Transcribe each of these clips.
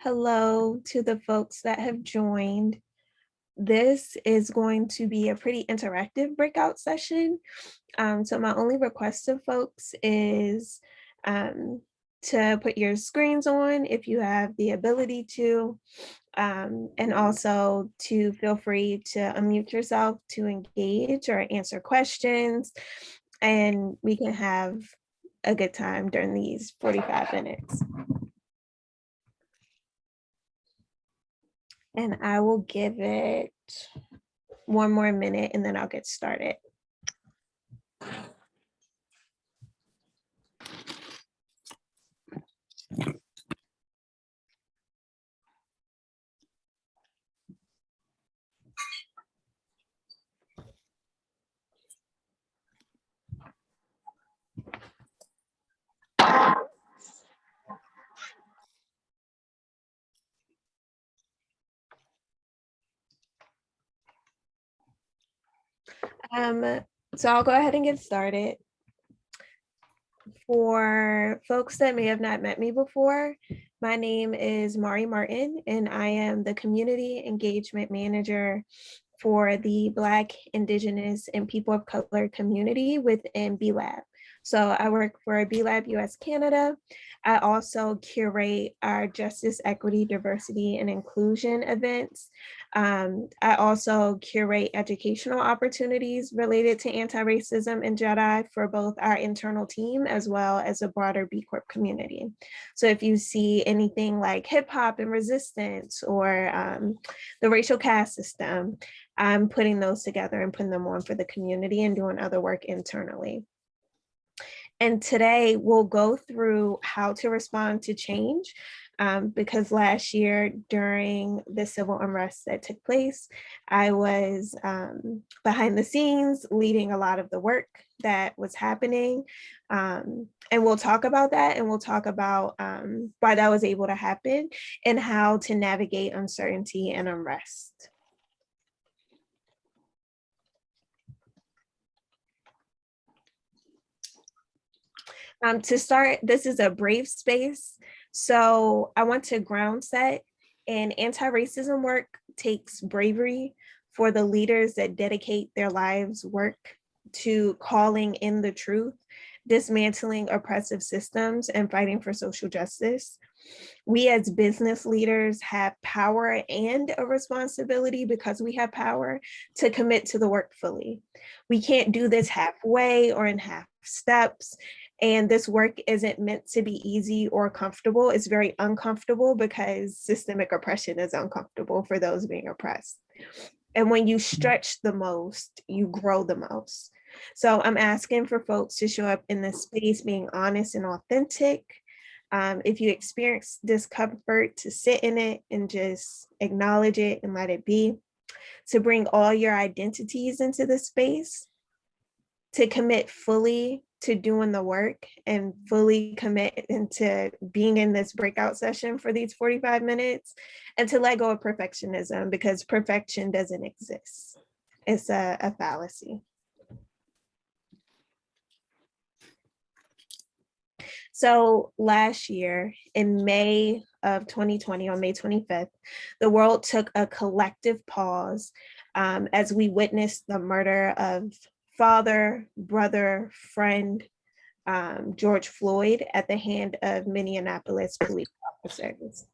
Hello to the folks that have joined. This is going to be a pretty interactive breakout session. So my only request of folks is to put your screens on if you have the ability to, and also to feel free to unmute yourself to engage or answer questions, and we can have a good time during these 45 minutes. And I will give it one more minute and then I'll get started. So I'll go ahead and get started. For folks that may have not met me before, my name is Mari Martin, and I am the Community Engagement Manager for the Black, Indigenous, and People of Color community within BeLab. So I work for BeLab US Canada. I also curate our Justice, Equity, Diversity, and Inclusion events. I also curate educational opportunities related to anti-racism and JEDI for both our internal team as well as a broader B Corp community. So if you see anything like hip hop and resistance or the racial caste system, I'm putting those together and putting them on for the community and doing other work internally. And today we'll go through how to respond to change, because last year during the civil unrest that took place, I was behind the scenes leading a lot of the work that was happening. And we'll talk about that, and we'll talk about why that was able to happen and how to navigate uncertainty and unrest. To start, this is a brave space. So I want to ground set, and anti-racism work takes bravery for the leaders that dedicate their lives work to calling in the truth, dismantling oppressive systems, and fighting for social justice. We as business leaders have power and a responsibility, because we have power, to commit to the work fully. We can't do this halfway or in half steps. And this work isn't meant to be easy or comfortable. It's very uncomfortable because systemic oppression is uncomfortable for those being oppressed. And when you stretch the most, you grow the most. So I'm asking for folks to show up in this space being honest and authentic. If you experience discomfort, to sit in it and just acknowledge it and let it be. To bring all your identities into the space. To commit fully to doing the work and fully commit into being in this breakout session for these 45 minutes, and to let go of perfectionism, because perfection doesn't exist. It's a fallacy. So last year in May of 2020, on May 25th, the world took a collective pause as we witnessed the murder of father, brother, friend, George Floyd at the hand of Minneapolis police officers.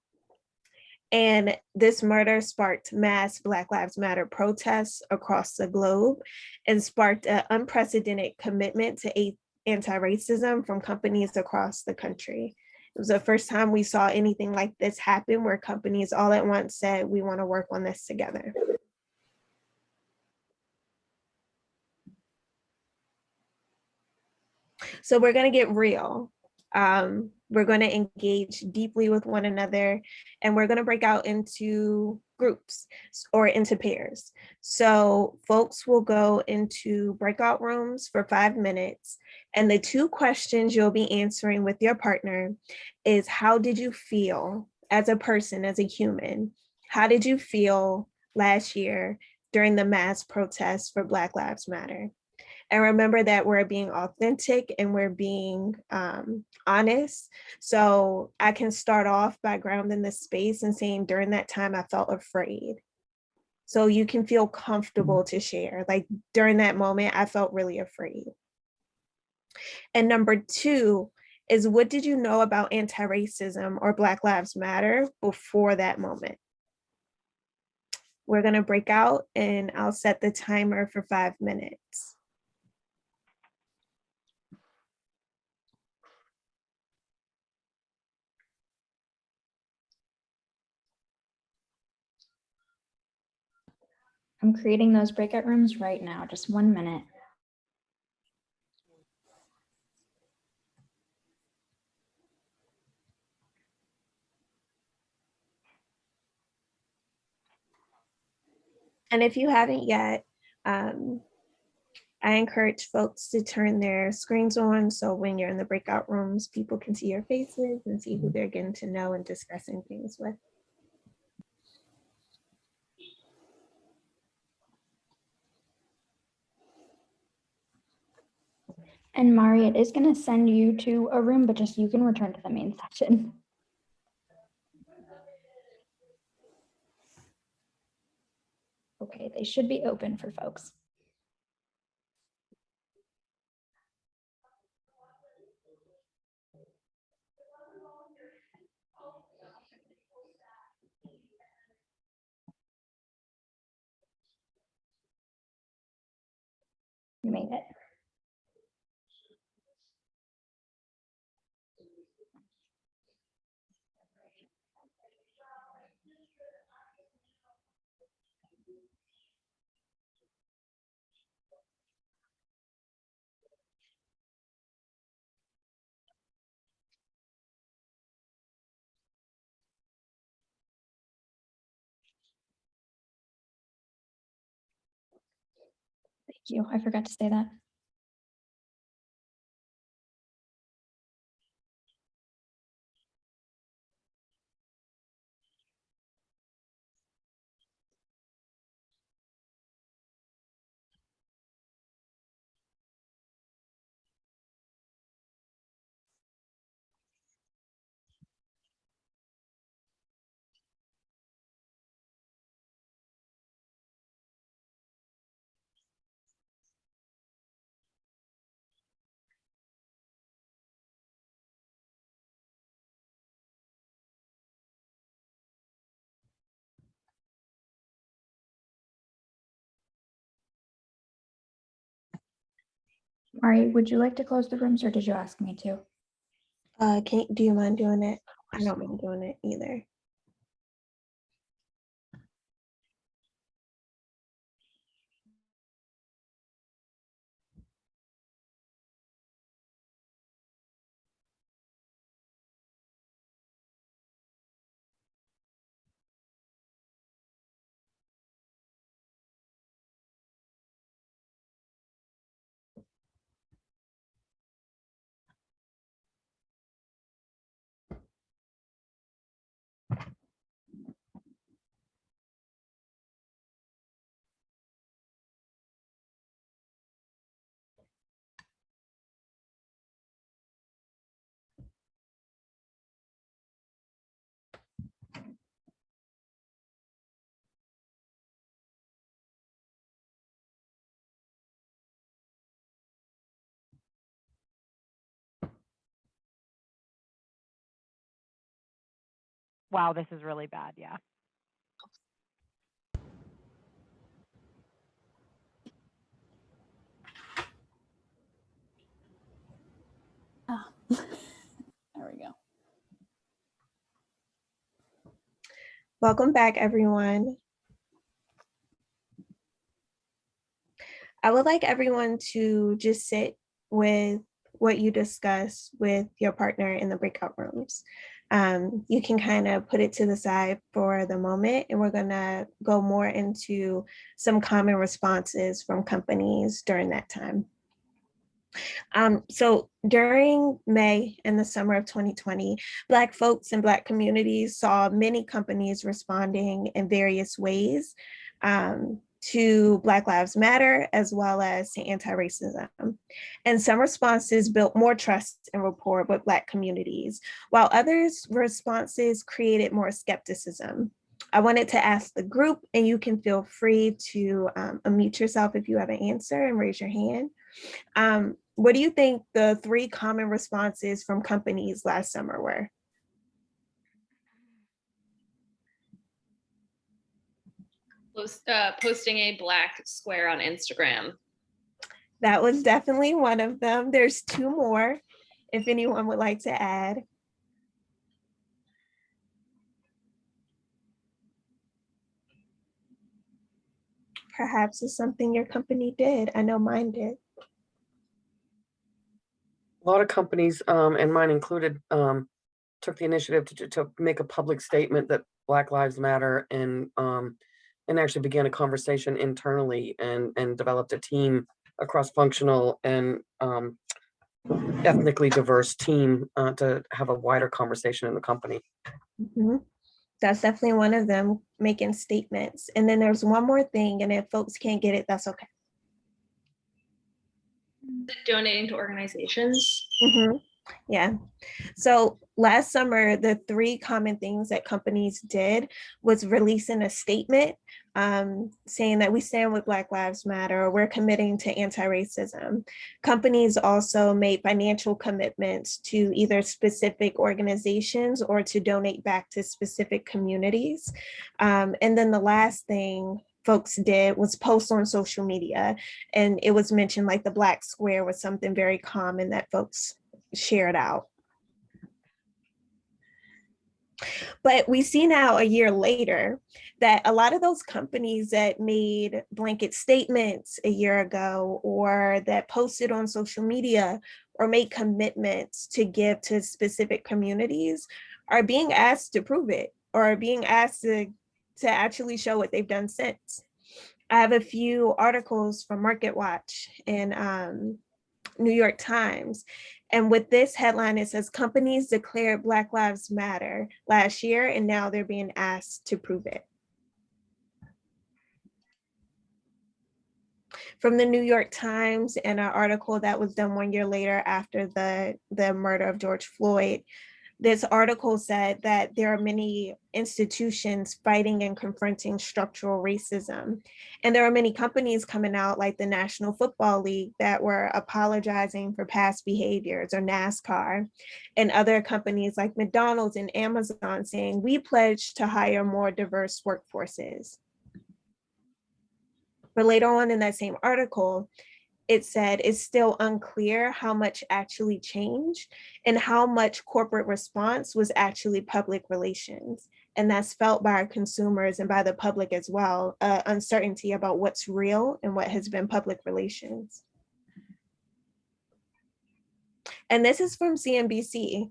And this murder sparked mass Black Lives Matter protests across the globe and sparked an unprecedented commitment to anti-racism from companies across the country. It was the first time we saw anything like this happen, where companies all at once said, we want to work on this together. So we're going to get real. We're going to engage deeply with one another, and we're going to break out into groups or into pairs. So folks will go into breakout rooms for 5 minutes, and the 2 questions you'll be answering with your partner is, how did you feel as a person, as a human? How did you feel last year during the mass protests for Black Lives Matter? And remember that we're being authentic and we're being honest. So I can start off by grounding the space and saying during that time I felt afraid. So you can feel comfortable to share. Like during that moment, I felt really afraid. And number two is, what did you know about anti-racism or Black Lives Matter before that moment? We're gonna break out and I'll set the timer for 5 minutes. I'm creating those breakout rooms right now, just 1 minute. And if you haven't yet, I encourage folks to turn their screens on so when you're in the breakout rooms, people can see your faces and see who they're getting to know and discussing things with. And Mari, it is going to send you to a room, but just you can return to the main section. Okay, they should be open for folks. You made it. Thank you. I forgot to say that. Mari, would you like to close the rooms or did you ask me to? Do you mind doing it? I don't mind doing it either. Wow, this is really bad. Yeah. Oh. There we go. Welcome back, everyone. I would like everyone to just sit with what you discuss with your partner in the breakout rooms. You can kind of put it to the side for the moment, and we're gonna go more into some common responses from companies during that time. So during May and the summer of 2020, Black folks and Black communities saw many companies responding in various ways to Black Lives Matter, as well as to anti-racism. And some responses built more trust and rapport with Black communities, while others' responses created more skepticism. I wanted to ask the group, and you can feel free to unmute yourself if you have an answer and raise your hand. What do you think the 3 common responses from companies last summer were? Posting a black square on Instagram. That was definitely one of them. There's 2 more, if anyone would like to add. Perhaps it's something your company did. I know mine did. A lot of companies, and mine included, took the initiative to make a public statement that Black Lives Matter, and actually began a conversation internally and developed a team, a cross-functional and ethnically diverse team to have a wider conversation in the company. Mm-hmm. That's definitely one of them, making statements. And then there's one more thing, and if folks can't get it, that's okay. Donating to organizations. Mm-hmm. Yeah. So last summer, the 3 common things that companies did was releasing a statement saying that we stand with Black Lives Matter, or we're committing to anti-racism. Companies also made financial commitments to either specific organizations or to donate back to specific communities. And then the last thing folks did was post on social media. And it was mentioned like the Black square was something very common that folks shared out. But we see now a year later that a lot of those companies that made blanket statements a year ago, or that posted on social media or made commitments to give to specific communities, are being asked to prove it, or are being asked to actually show what they've done since. I have a few articles from MarketWatch and New York Times. And with this headline, it says companies declared Black Lives Matter last year, and now they're being asked to prove it. From the New York Times, and an article that was done 1 year later after the murder of George Floyd, this article said that there are many institutions fighting and confronting structural racism. And there are many companies coming out, like the National Football League, that were apologizing for past behaviors, or NASCAR, and other companies like McDonald's and Amazon saying, we pledge to hire more diverse workforces. But later on in that same article, it said it's still unclear how much actually changed and how much corporate response was actually public relations. And that's felt by our consumers and by the public as well, uncertainty about what's real and what has been public relations. And this is from CNBC.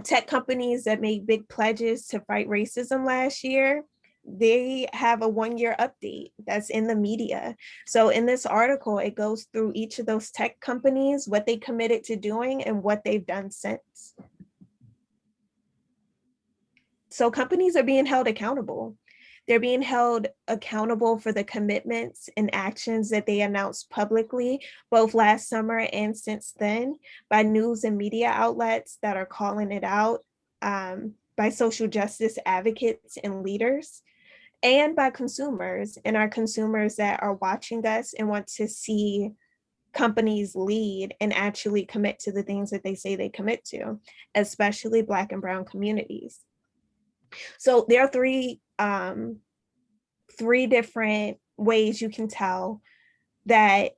Tech companies that made big pledges to fight racism last year, they have a 1-year update that's in the media. So in this article, it goes through each of those tech companies, what they committed to doing and what they've done since. So companies are being held accountable. They're being held accountable for the commitments and actions that they announced publicly, both last summer and since then, by news and media outlets that are calling it out, by social justice advocates and leaders, and by consumers, and our consumers that are watching us and want to see companies lead and actually commit to the things that they say they commit to, especially Black and Brown communities. So there are three different ways you can tell that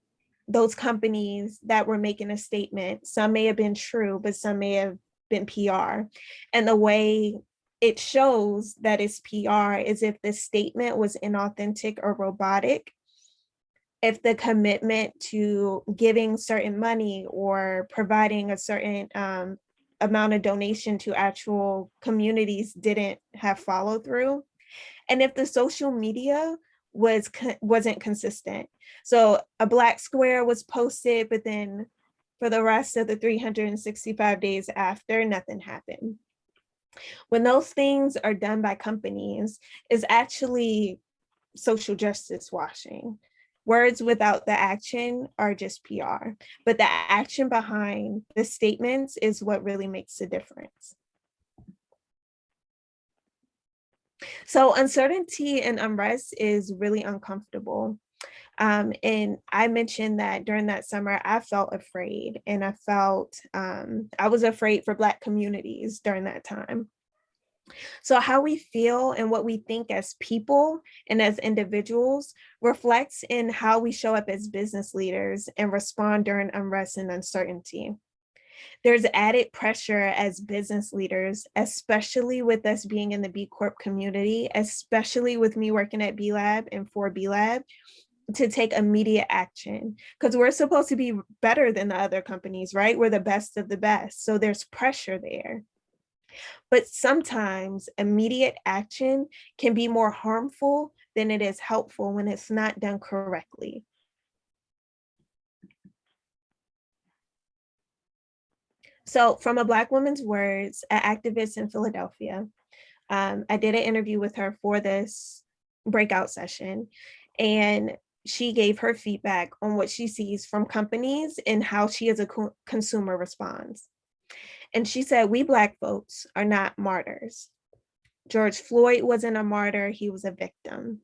those companies that were making a statement, some may have been true, but some may have been PR. And the way it shows that it's PR is if the statement was inauthentic or robotic, if the commitment to giving certain money or providing a certain amount of donation to actual communities didn't have follow through, and if the social media wasn't consistent. So a Black square was posted, but then for the rest of the 365 days after, nothing happened. When those things are done by companies, is actually social justice washing. Words without the action are just PR, but the action behind the statements is what really makes the difference. So uncertainty and unrest is really uncomfortable. And I mentioned that during that summer, I felt afraid, and I was afraid for Black communities during that time. So how we feel and what we think as people and as individuals reflects in how we show up as business leaders and respond during unrest and uncertainty. There's added pressure as business leaders, especially with us being in the B Corp community, especially with me working at BeLab and for BeLab, to take immediate action, because we're supposed to be better than the other companies, right? We're the best of the best. So there's pressure there. But sometimes immediate action can be more harmful than it is helpful when it's not done correctly. So from a Black woman's words, an activist in Philadelphia, I did an interview with her for this breakout session, and she gave her feedback on what she sees from companies and how she as a consumer responds. And she said, we Black folks are not martyrs. George Floyd wasn't a martyr, he was a victim.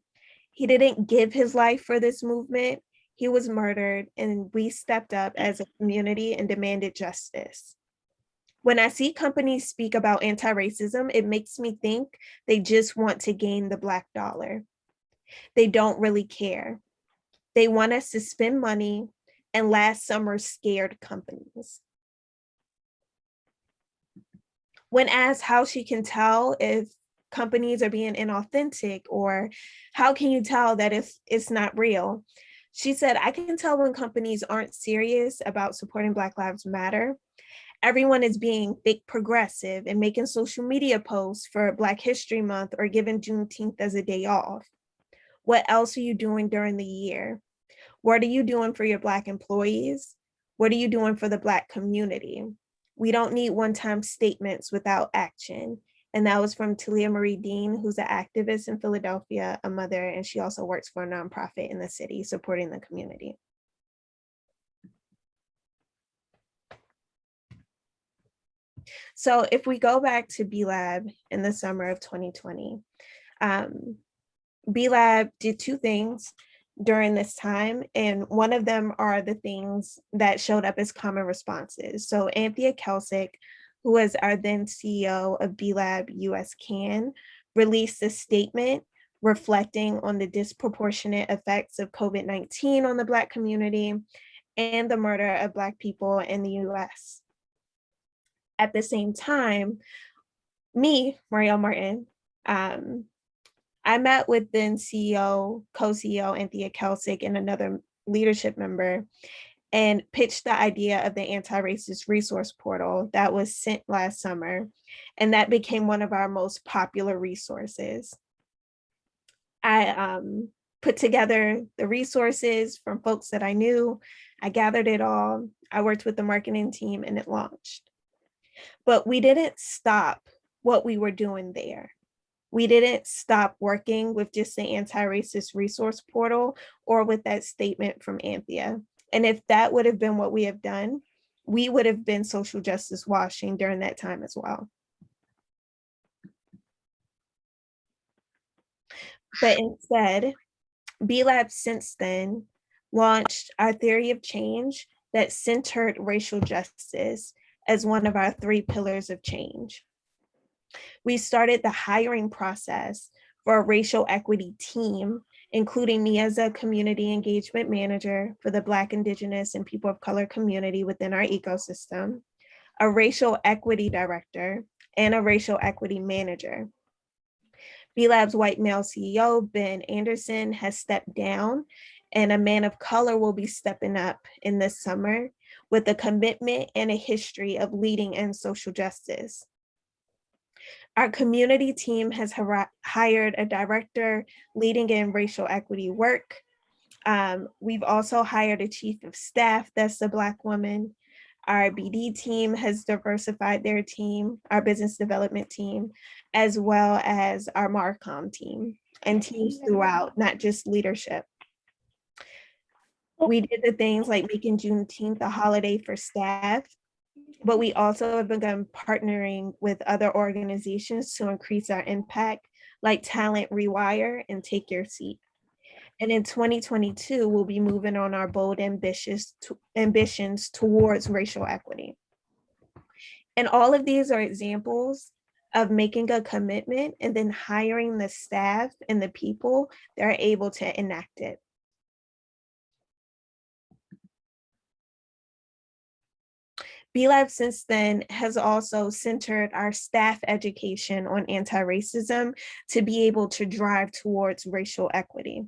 He didn't give his life for this movement, he was murdered, and we stepped up as a community and demanded justice. When I see companies speak about anti-racism, it makes me think they just want to gain the Black dollar. They don't really care. They want us to spend money, and last summer scared companies. When asked how she can tell if companies are being inauthentic, or how can you tell that if it's not real, she said, I can tell when companies aren't serious about supporting Black Lives Matter. Everyone is being fake progressive and making social media posts for Black History Month or giving Juneteenth as a day off. What else are you doing during the year? What are you doing for your Black employees? What are you doing for the Black community? We don't need one-time statements without action. And that was from Talia Marie Dean, who's an activist in Philadelphia, a mother, and she also works for a nonprofit in the city supporting the community. So if we go back to BeLab in the summer of 2020, BeLab did two things during this time, and one of them are the things that showed up as common responses. So Anthea Kelsick, who was our then CEO of BeLab US Can, released a statement reflecting on the disproportionate effects of COVID-19 on the Black community and the murder of Black people in the US. At the same time, me, Marielle Martin, I met with then CEO, co-CEO Anthea Kelsick and another leadership member and pitched the idea of the anti-racist resource portal that was sent last summer. And that became one of our most popular resources. I put together the resources from folks that I knew. I gathered it all. I worked with the marketing team and it launched. But we didn't stop what we were doing there. We didn't stop working with just the anti-racist resource portal or with that statement from Anthea. And if that would have been what we have done, we would have been social justice washing during that time as well. But instead, BeLab since then launched our theory of change that centered racial justice as one of our 3 pillars of change. We started the hiring process for a racial equity team, including me as a community engagement manager for the Black, Indigenous, and people of color community within our ecosystem, a racial equity director, and a racial equity manager. BeLab's white male CEO, Ben Anderson, has stepped down, and a man of color will be stepping up in this summer with a commitment and a history of leading in social justice. Our community team has hired a director leading in racial equity work. We've also hired a chief of staff that's a Black woman. Our BD team has diversified their team, our business development team, as well as our Marcom team. and teams throughout, not just leadership. We did the things like making Juneteenth a holiday for staff, but we also have begun partnering with other organizations to increase our impact, like Talent Rewire and Take Your Seat. And in 2022, we'll be moving on our bold ambitions towards racial equity. And all of these are examples of making a commitment and then hiring the staff and the people that are able to enact it. BeLab since then has also centered our staff education on anti-racism to be able to drive towards racial equity.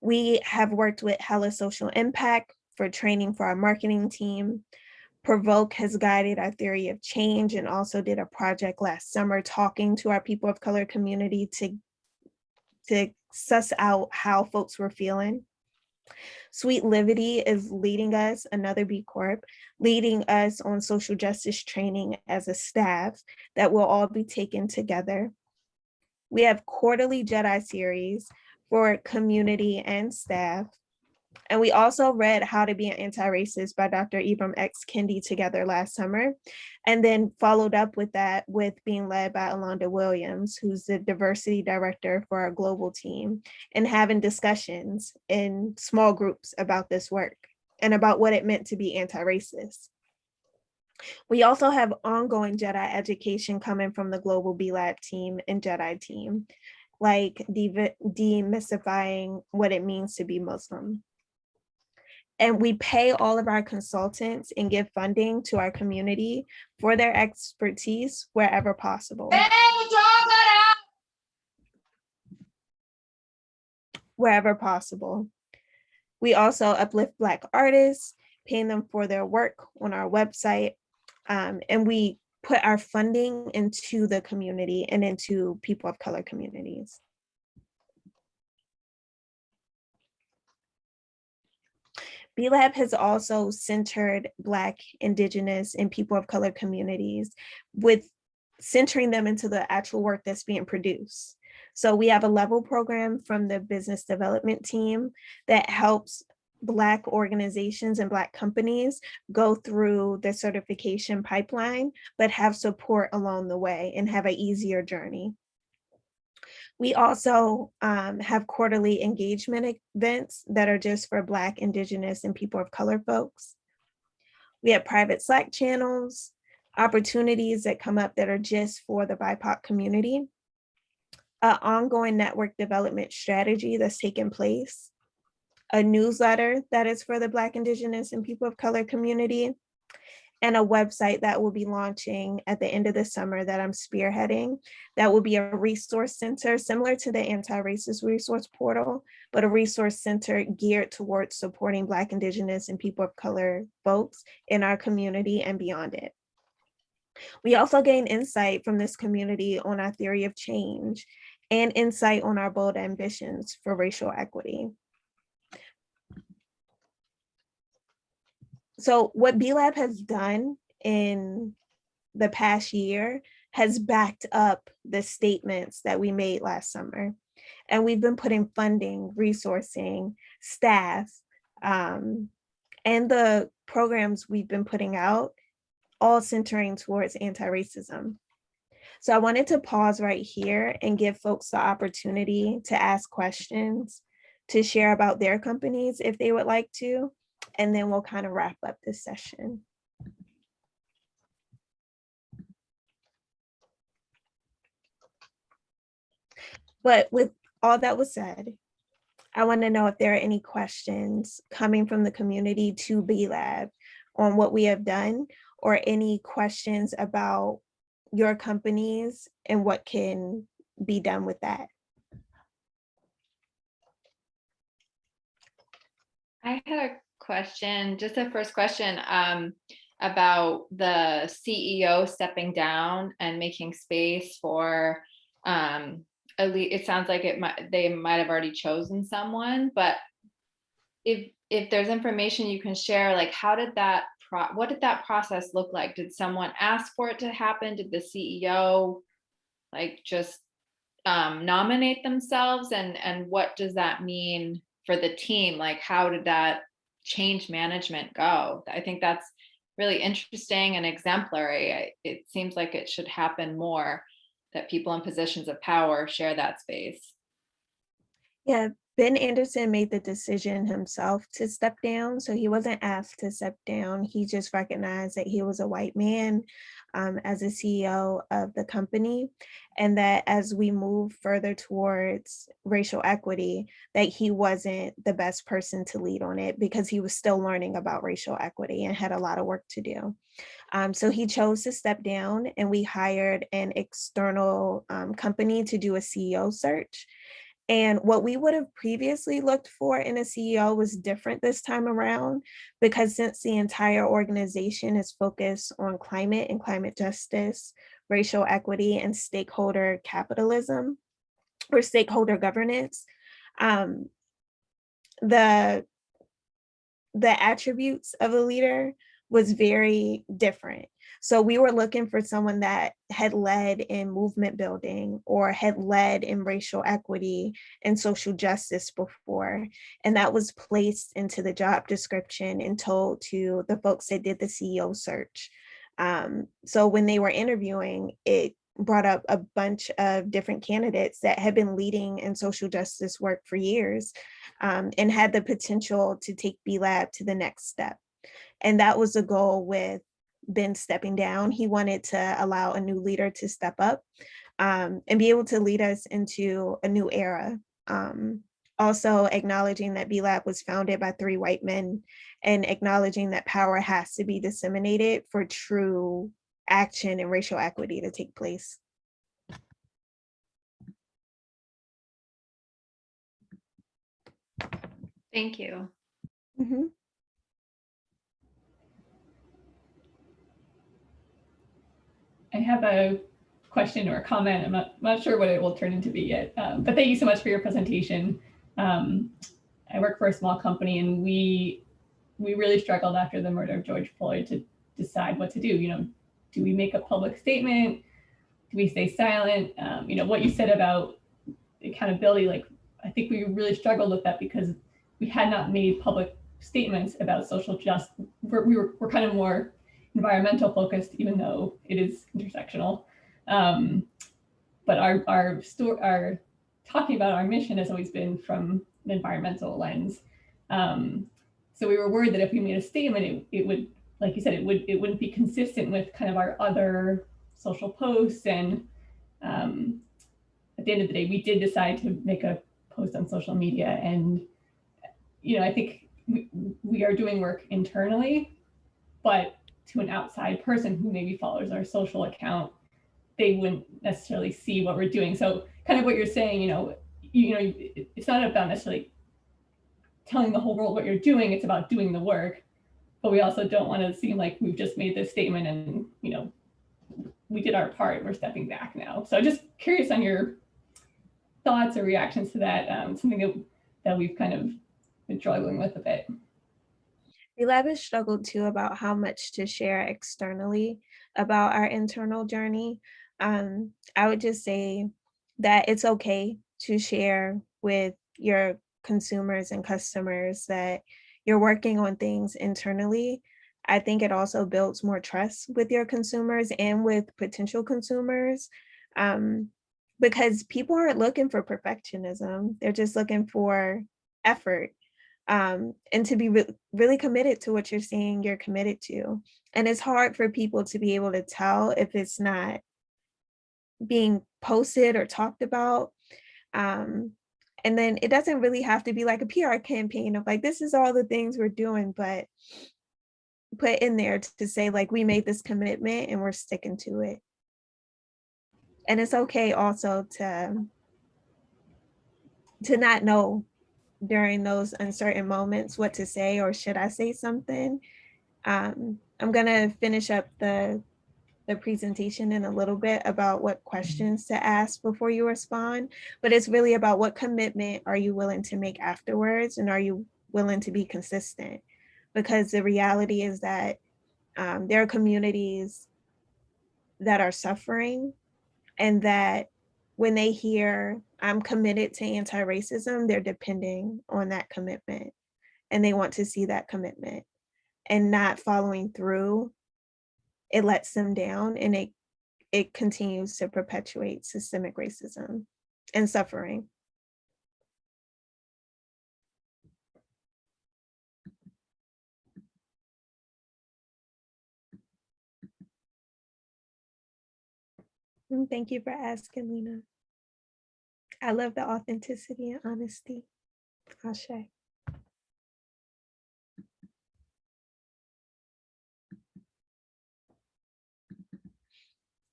We have worked with Hella Social Impact for training for our marketing team. Provoke has guided our theory of change and also did a project last summer talking to our people of color community to suss out how folks were feeling. Sweet Livity is leading us, another B Corp, leading us on social justice training as a staff that will all be taken together. We have quarterly Jedi series for community and staff. And we also read How to Be an Anti-Racist by Dr. Ibram X. Kendi together last summer, and then followed up with that with being led by Alonda Williams, who's the diversity director for our global team, and having discussions in small groups about this work and about what it meant to be anti-racist. We also have ongoing Jedi education coming from the global BeLab team and Jedi team, like demystifying what it means to be Muslim. And we pay all of our consultants and give funding to our community for their expertise wherever possible. Wherever possible. We also uplift Black artists, paying them for their work on our website. And we put our funding into the community and into people of color communities. BeLab has also centered Black, Indigenous, and people of color communities with centering them into the actual work that's being produced. So we have a level program from the business development team that helps Black organizations and Black companies go through the certification pipeline, but have support along the way and have an easier journey. We also have quarterly engagement events that are just for Black, Indigenous, and people of color folks. We have private Slack channels, opportunities that come up that are just for the BIPOC community, an ongoing network development strategy that's taken place, a newsletter that is for the Black, Indigenous, and people of color community, and a website that will be launching at the end of the summer that I'm spearheading. That will be a resource center similar to the anti-racist resource portal, but a resource center geared towards supporting Black, Indigenous, and people of color folks in our community and beyond it. We also gain insight from this community on our theory of change and insight on our bold ambitions for racial equity. So what BeLab has done in the past year has backed up the statements that we made last summer. And we've been putting funding, resourcing, staff, and the programs we've been putting out, all centering towards anti-racism. So I wanted to pause right here and give folks the opportunity to ask questions, to share about their companies if they would like to, and then we'll kind of wrap up this session. But with all that was said, I want to know if there are any questions coming from the community to BeLab on what we have done, or any questions about your companies and what can be done with that. I had a question, just a first question about the CEO stepping down and making space for it sounds like they might have already chosen someone, but if there's information you can share, like what did that process look like? Did someone ask for it to happen? Did the CEO like just nominate themselves, and what does that mean for the team? Like, how did that change management go? I think that's really interesting and exemplary. It seems like it should happen more, that people in positions of power share that space. Yeah, Ben Anderson made the decision himself to step down. So he wasn't asked to step down. He just recognized that he was a white man as a CEO of the company. And that as we move further towards racial equity, that he wasn't the best person to lead on it because he was still learning about racial equity and had a lot of work to do. So he chose to step down, and we hired an external company to do a CEO search. And what we would have previously looked for in a CEO was different this time around, because since the entire organization is focused on climate and climate justice, racial equity, and stakeholder capitalism or stakeholder governance, um, the attributes of a leader was very different. So we were looking for someone that had led in movement building or had led in racial equity and social justice before. And that was placed into the job description and told to the folks that did the CEO search. So when they were interviewing, it brought up a bunch of different candidates that had been leading in social justice work for years, and had the potential to take BeLab to the next step. And that was the goal with Ben stepping down. He wanted to allow a new leader to step up, and be able to lead us into a new era. Also acknowledging that BeLab was founded by 3 white men, and acknowledging that power has to be disseminated for true action and racial equity to take place. Thank you. Mhm. I have a question or a comment. I'm not sure what it will turn into be yet, but thank you so much for your presentation. I work for a small company, and we really struggled after the murder of George Floyd to decide what to do. You know, do we make a public statement? Do we stay silent? You know, what you said about accountability, like, I think we really struggled with that because we had not made public statements about social justice. We're kind of more environmental focused, even though it is intersectional. But our talking about our mission has always been from an environmental lens. So we were worried that if we made a statement, it would, like you said, it wouldn't be consistent with kind of our other social posts. And at the end of the day, we did decide to make a post on social media. And, you know, I think we are doing work internally, but to an outside person who maybe follows our social account, they wouldn't necessarily see what we're doing. So kind of what you're saying, it's not about necessarily telling the whole world what you're doing, it's about doing the work. But we also don't want to seem like we've just made this statement and, we did our part, we're stepping back now. So just curious on your thoughts or reactions to that, something that we've kind of been struggling with a bit. BeLab has struggled too about how much to share externally about our internal journey. I would just say that it's okay to share with your consumers and customers that you're working on things internally. I think it also builds more trust with your consumers and with potential consumers, because people aren't looking for perfectionism. They're just looking for effort, and to be really committed to what you're saying you're committed to. And it's hard for people to be able to tell if it's not being posted or talked about. And then it doesn't really have to be like a PR campaign of like, this is all the things we're doing, but put in there to say like, we made this commitment and we're sticking to it. And it's okay also to not know during those uncertain moments what to say, or should I say something. I'm gonna finish up the presentation in a little bit about what questions to ask before you respond, but it's really about what commitment are you willing to make afterwards, and are you willing to be consistent? Because the reality is that there are communities that are suffering, and that when they hear I'm committed to anti-racism, they're depending on that commitment and they want to see that commitment, and not following through, it lets them down, and it continues to perpetuate systemic racism and suffering. Thank you for asking, Lena. I love the authenticity and honesty. Ashe.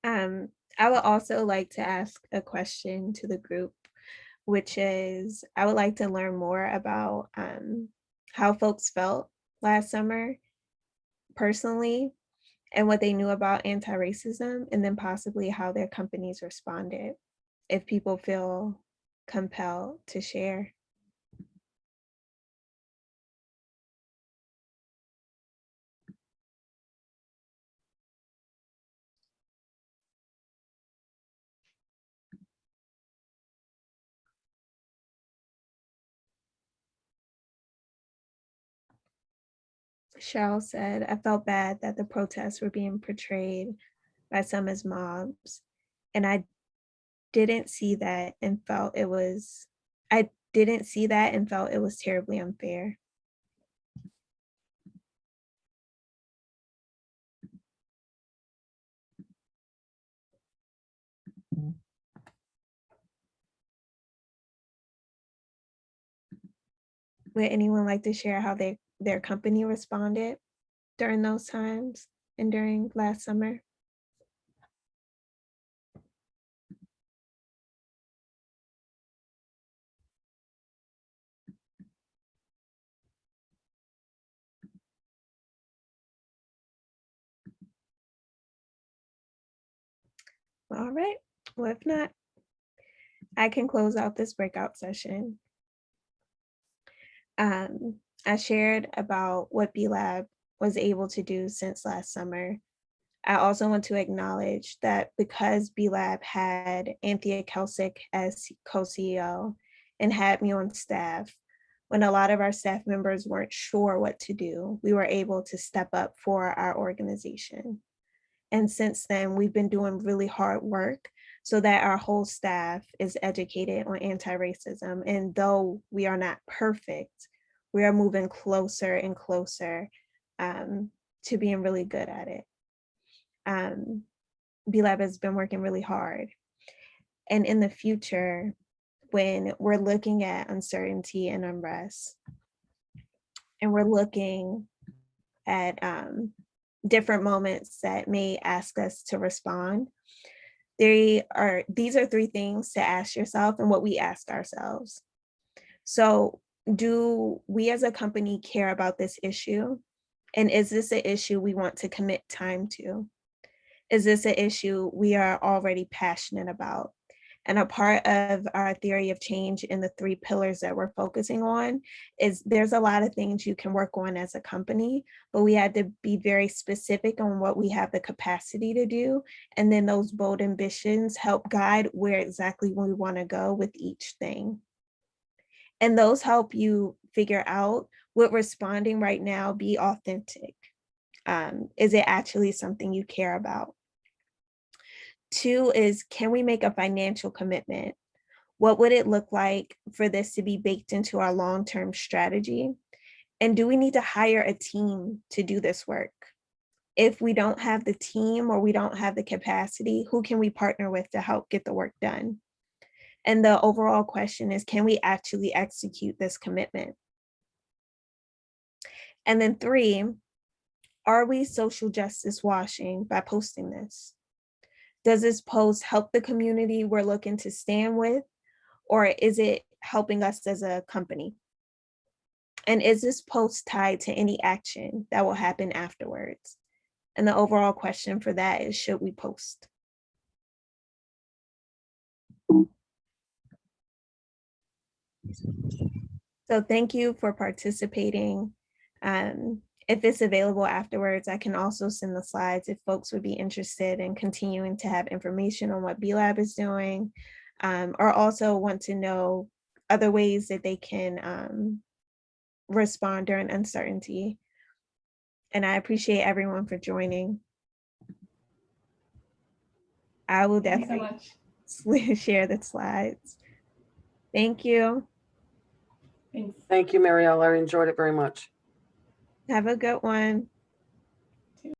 I would also like to ask a question to the group, which is, I would like to learn more about how folks felt last summer personally, and what they knew about anti-racism, and then possibly how their companies responded, if people feel compelled to share. Cheryl said, I felt bad that the protests were being portrayed by some as mobs, and I didn't see that and felt it was terribly unfair. Would anyone like to share how their company responded during those times and during last summer? All right, well, if not, I can close out this breakout session. I shared about what BeLab was able to do since last summer. I also want to acknowledge that because BeLab had Anthea Kelsick as co-CEO and had me on staff, when a lot of our staff members weren't sure what to do, we were able to step up for our organization. And since then, we've been doing really hard work so that our whole staff is educated on anti-racism. And though we are not perfect, we are moving closer and closer to being really good at it. BeLab has been working really hard. And in the future, when we're looking at uncertainty and unrest, and we're looking at different moments that may ask us to respond, these are 3 things to ask yourself and what we ask ourselves. So, do we as a company care about this issue? And is this an issue we want to commit time to? Is this an issue we are already passionate about? And a part of our theory of change in the 3 pillars that we're focusing on is there's a lot of things you can work on as a company, but we had to be very specific on what we have the capacity to do. And then those bold ambitions help guide where exactly we want to go with each thing. And those help you figure out, would responding right now be authentic? Is it actually something you care about? 2 is, can we make a financial commitment? What would it look like for this to be baked into our long-term strategy? And do we need to hire a team to do this work? If we don't have the team or we don't have the capacity, who can we partner with to help get the work done? And the overall question is, can we actually execute this commitment? And then 3, are we social justice washing by posting this? Does this post help the community we're looking to stand with, or is it helping us as a company? And is this post tied to any action that will happen afterwards? And the overall question for that is, should we post? So thank you for participating. If it's available afterwards, I can also send the slides if folks would be interested in continuing to have information on what BeLab is doing. or also want to know other ways that they can respond during uncertainty. And I appreciate everyone for joining. I will Thank you so definitely much. share the slides. Thank you. Thanks. Thank you, Marielle. I enjoyed it very much. Have a good one.